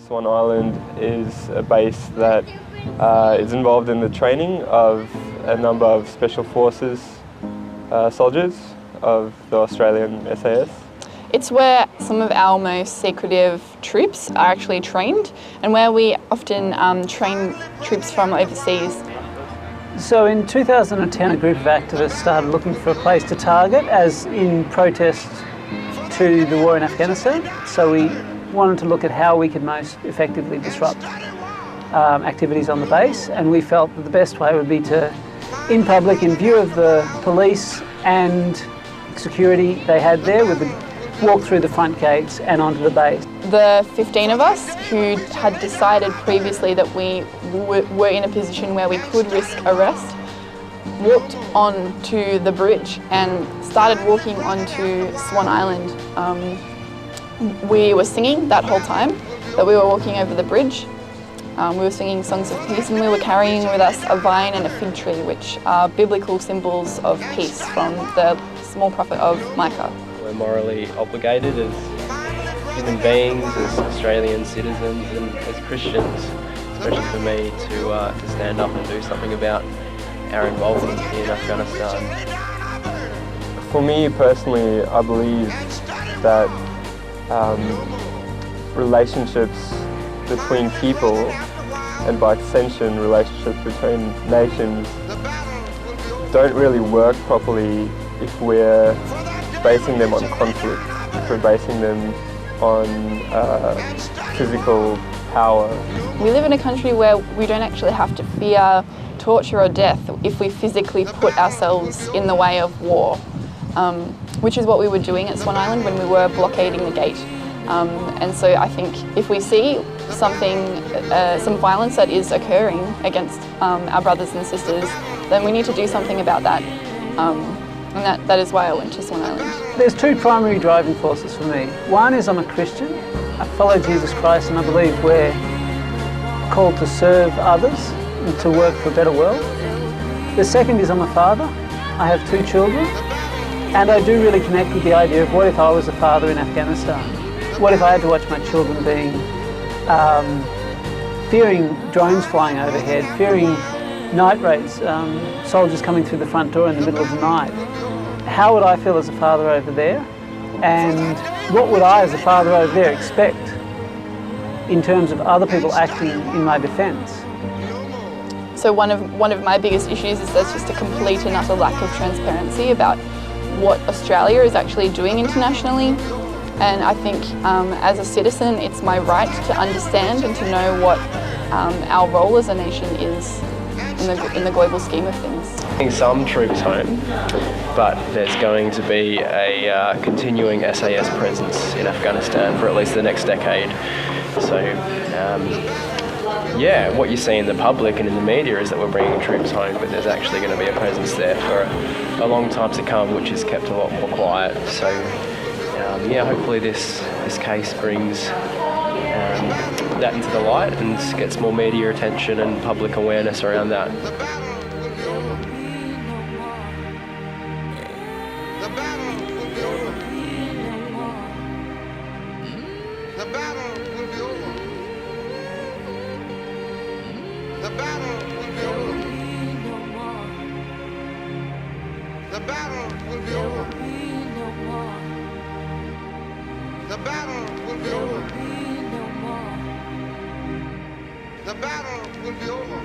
Swan Island is a base that is involved in the training of a number of Special Forces soldiers of the Australian SAS. It's where some of our most secretive troops are actually trained and where we often train troops from overseas. So in 2010 a group of activists started looking for a place to target as in protest to the war in Afghanistan. So we wanted to look at how we could most effectively disrupt activities on the base, and we felt that the best way would be to, in public, in view of the police and security they had there, walk through the front gates and onto the base. The 15 of us who had decided previously that we were in a position where we could risk arrest walked onto the bridge and started walking onto Swan Island. We were singing that whole time that we were walking over the bridge. We were singing songs of peace, and we were carrying with us a vine and a fig tree, which are biblical symbols of peace from the small prophet of Micah. We're morally obligated as human beings, as Australian citizens and as Christians, especially for me, to stand up and do something about our involvement in Afghanistan. For me personally, I believe that relationships between people, and by extension relationships between nations, don't really work properly if we're basing them on conflict, if we're basing them on physical power. We live in a country where we don't actually have to fear torture or death if we physically put ourselves in the way of war, which is what we were doing at Swan Island when we were blockading the gate. And so I think if we see some violence that is occurring against our brothers and sisters, then we need to do something about that. And that is why I went to Swan Island. There's two primary driving forces for me. One is I'm a Christian. I follow Jesus Christ, and I believe we're called to serve others and to work for a better world. The second is I'm a father. I have two children, and I do really connect with the idea of what if I was a father in Afghanistan? What if I had to watch my children fearing drones flying overhead, fearing night raids, soldiers coming through the front door in the middle of the night? How would I feel as a father over there? And what would I as a father over there expect in terms of other people acting in my defence? So one of my biggest issues is there's just a complete and utter lack of transparency about what Australia is actually doing internationally. And I think as a citizen, it's my right to understand and to know what our role as a nation is in the global scheme of things. Some troops home, but there's going to be a continuing SAS presence in Afghanistan for at least the next decade. So, yeah, what you see in the public and in the media is that we're bringing troops home, but there's actually going to be a presence there for a long time to come, which is kept a lot more quiet. So, yeah, hopefully this case brings that into the light and gets more media attention and public awareness around that. The battle will be over. The battle will be over. The battle will be over. The battle will be over. The battle will be over.